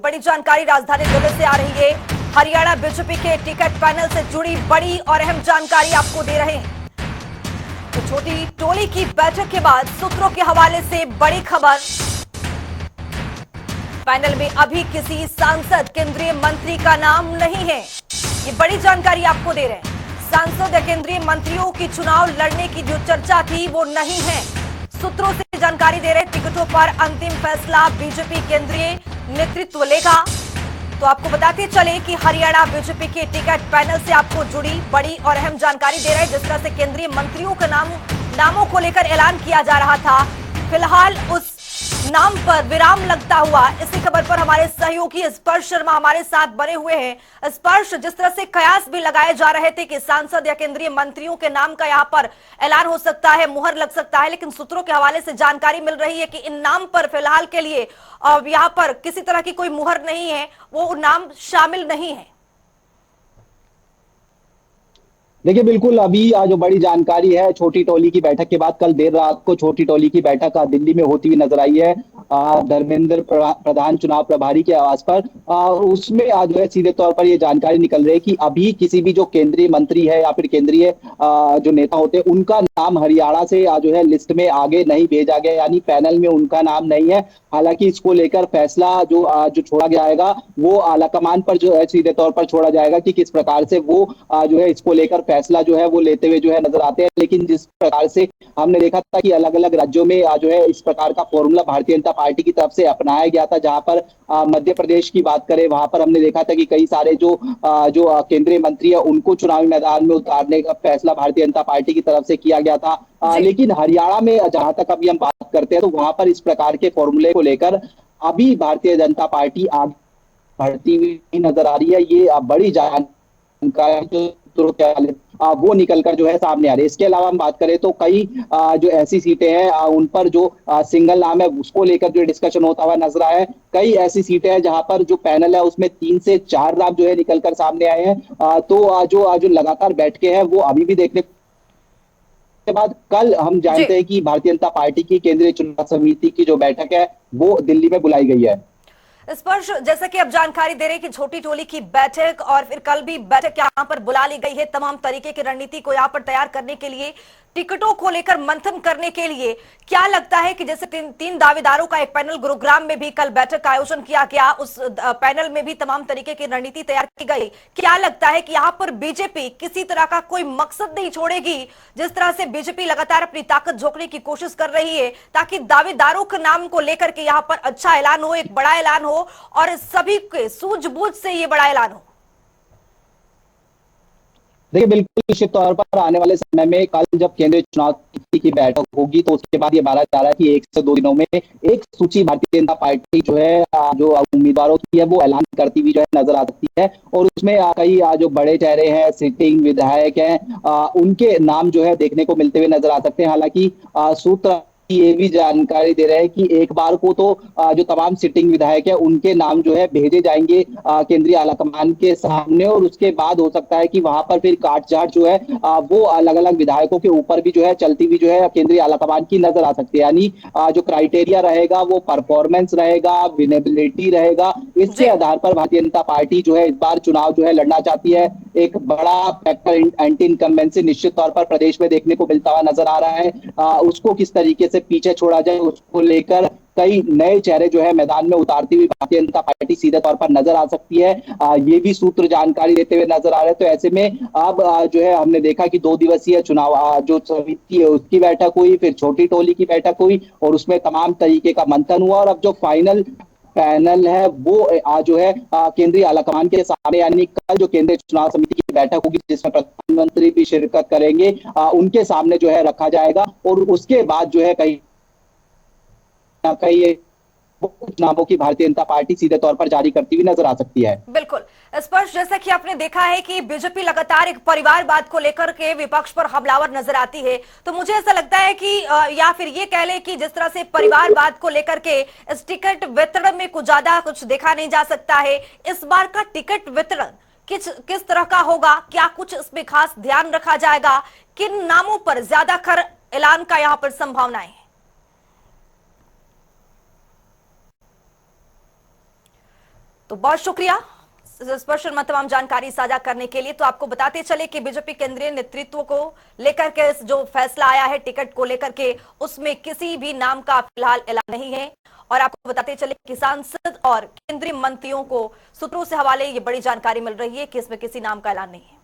बड़ी जानकारी राजधानी दिल्ली से आ रही है। हरियाणा बीजेपी के टिकट पैनल से जुड़ी बड़ी और अहम जानकारी आपको दे रहे हैं। तो छोटी टोली की बैठक के बाद सूत्रों के हवाले से बड़ी खबर। पैनल में अभी किसी सांसद केंद्रीय मंत्री का नाम नहीं है, ये बड़ी जानकारी आपको दे रहे हैं। सांसद या केंद्रीय मंत्रियों की चुनाव लड़ने की जो चर्चा थी वो नहीं है। सूत्रों से जानकारी दे रहे टिकटों पर अंतिम फैसला बीजेपी केंद्रीय नेतृत्व लेगा। तो आपको बताते चले कि हरियाणा बीजेपी के टिकट पैनल से आपको जुड़ी बड़ी और अहम जानकारी दे रहे हैं। जिस तरह से केंद्रीय मंत्रियों के नामों को लेकर ऐलान किया जा रहा था, फिलहाल उस नाम पर विराम लगता हुआ इसी खबर पर हमारे सहयोगी स्पर्श शर्मा हमारे साथ बने हुए हैं। स्पर्श, जिस तरह से कयास भी लगाए जा रहे थे कि सांसद या केंद्रीय मंत्रियों के नाम का यहाँ पर ऐलान हो सकता है, मुहर लग सकता है, लेकिन सूत्रों के हवाले से जानकारी मिल रही है कि इन नाम पर फिलहाल के लिए यहाँ पर किसी तरह की कोई मुहर नहीं है, वो नाम शामिल नहीं है। देखिए, बिल्कुल अभी जो बड़ी जानकारी है, छोटी टोली की बैठक के बाद कल देर रात को छोटी टोली की बैठक दिल्ली में होती हुई नजर आई है धर्मेंद्र प्रधान चुनाव प्रभारी के आवास पर। उसमें जो है सीधे तौर पर ये जानकारी निकल रही है कि अभी किसी भी जो केंद्रीय मंत्री है या फिर केंद्रीय जो नेता होते हैं उनका नाम हरियाणा से जो है लिस्ट में आगे नहीं भेजा गया, यानी पैनल में उनका नाम नहीं है। हालांकि इसको लेकर फैसला जो छोड़ा जाएगा वो आलाकमान पर जो है सीधे तौर पर छोड़ा जाएगा कि किस प्रकार से वो जो है इसको लेकर फैसला जो है वो लेते हुए जो है नजर आते हैं। लेकिन जिस प्रकार से हमने देखा था कि अलग अलग राज्यों में जो है इस प्रकार का फॉर्मूला भारतीय जनता पार्टी की तरफ से अपनाया गया था, जहां पर मध्य प्रदेश की बात करें वहां पर हमने देखा था कि कई सारे जो केंद्रीय मंत्री है उनको चुनावी मैदान में उतारने का फैसला भारतीय जनता पार्टी की तरफ से किया गया था। लेकिन हरियाणा में जहां तक अभी हम बात करते हैं तो वहां पर इस प्रकार के फॉर्मूले को लेकर अभी भारतीय जनता पार्टी आगे बढ़ती हुई नजर आ रही है। ये बड़ी जानकारी वो निकलकर जो है सामने आ रही है। इसके अलावा हम बात करें तो कई जो ऐसी सीटें हैं उन पर जो सिंगल नाम है उसको लेकर जो डिस्कशन होता हुआ नजर आया है। कई ऐसी सीटें हैं जहां पर जो पैनल है उसमें 3 से 4 नाम जो है निकलकर सामने आए हैं। तो जो लगातार बैठकें हैं वो अभी भी देखने के बाद कल हम जानते हैं कि भारतीय जनता पार्टी की केंद्रीय चुनाव समिति की जो बैठक है वो दिल्ली में बुलाई गई है। स्पर्श, जैसा कि अब जानकारी दे रहे हैं कि छोटी टोली की बैठक और फिर कल भी बैठक यहाँ पर बुला ली गई है तमाम तरीके की रणनीति को यहाँ पर तैयार करने के लिए, टिकटों को लेकर मंथन करने के लिए। क्या लगता है कि जैसे तीन दावेदारों का एक पैनल गुरुग्राम में भी कल बैठक का आयोजन किया गया, उस पैनल में भी तमाम तरीके की रणनीति तैयार की गई। क्या लगता है कि यहाँ पर बीजेपी किसी तरह का कोई मकसद नहीं छोड़ेगी? जिस तरह से बीजेपी लगातार अपनी ताकत झोंकने की कोशिश कर रही है ताकि दावेदारों के नाम को लेकर के यहाँ पर अच्छा ऐलान हो, एक बड़ा ऐलान हो और सभी के सूझबूझ से ये बड़ा ऐलान हो। देखिए, बिल्कुल निश्चित तौर पर आने वाले समय में कल जब केंद्रीय चुनाव समिति की बैठक होगी तो उसके बाद ये माना जा रहा है कि 1 से 2 दिनों में एक सूची भारतीय जनता पार्टी जो है जो उम्मीदवारों की है वो ऐलान करती हुई जो है नजर आ सकती है। और उसमें कई जो बड़े चेहरे हैं, सिटिंग विधायक हैं, उनके नाम जो है देखने को मिलते हुए नजर आ सकते हैं। हालांकि सूत्र ये भी जानकारी दे रहे हैं कि एक बार को तो जो तमाम सिटिंग विधायक है उनके नाम जो है भेजे जाएंगे केंद्रीय आलाकमान के सामने, और उसके बाद हो सकता है कि वहां पर फिर काटछाट जो है वो अलग अलग विधायकों के ऊपर भी जो है चलती हुई जो है केंद्रीय आलाकमान की नजर आ सकती है। यानी जो क्राइटेरिया रहेगा वो परफॉर्मेंस रहेगा, विनेबिलिटी रहेगा, इसके आधार पर भारतीय जनता पार्टी जो है इस बार चुनाव जो है लड़ना चाहती है। एक बड़ा फैक्टर एंटी इनकम्बेंसी निश्चित तौर पर प्रदेश में देखने को मिलता हुआ नजर आ रहा है। उसको किस तरीके से पीछे छोड़ा जाए उसको लेकर कई नए चेहरे जो है मैदान में उतारती हुई भारतीय जनता पार्टी सीधे तौर पर नजर आ सकती है। ये भी सूत्र जानकारी देते हुए नजर आ रहे हैं। तो ऐसे में अब जो है हमने देखा कि 2 दिवसीय चुनाव जो समिति है उसकी बैठक हुई, फिर छोटी टोली की बैठक हुई और उसमें तमाम तरीके का मंथन हुआ, और अब जो फाइनल पैनल है वो आज जो है केंद्रीय आलाकमान के सामने, यानी कल जो केंद्रीय चुनाव समिति की बैठक होगी जिसमें प्रधानमंत्री भी शिरकत करेंगे, उनके सामने जो है रखा जाएगा। और उसके बाद जो है कहीं ना कहीं कुछ नामों की भारतीय जनता पार्टी सीधे तौर पर जारी करती हुई नजर आ सकती है। बिल्कुल स्पर्श, जैसा कि आपने देखा है कि बीजेपी लगातार एक परिवारवाद को लेकर के विपक्ष पर हमलावर नजर आती है, तो मुझे ऐसा लगता है कि या फिर ये कह ले कि जिस तरह से परिवारवाद को लेकर के इस टिकट वितरण में कुछ ज्यादा कुछ देखा नहीं जा सकता है। इस बार का टिकट वितरण किस तरह का होगा? क्या कुछ इसमें खास ध्यान रखा जाएगा? किन नामों पर ज्यादा खर ऐलान का यहाँ पर संभावनाएं है? तो बहुत शुक्रिया स्पष्ट और तमाम जानकारी साझा करने के लिए। तो आपको बताते चले कि बीजेपी केंद्रीय नेतृत्व को लेकर के जो फैसला आया है टिकट को लेकर के, उसमें किसी भी नाम का फिलहाल ऐलान नहीं है। और आपको बताते चले कि सांसद और केंद्रीय मंत्रियों को सूत्रों से हवाले ये बड़ी जानकारी मिल रही है कि इसमें किसी नाम का ऐलान नहीं है।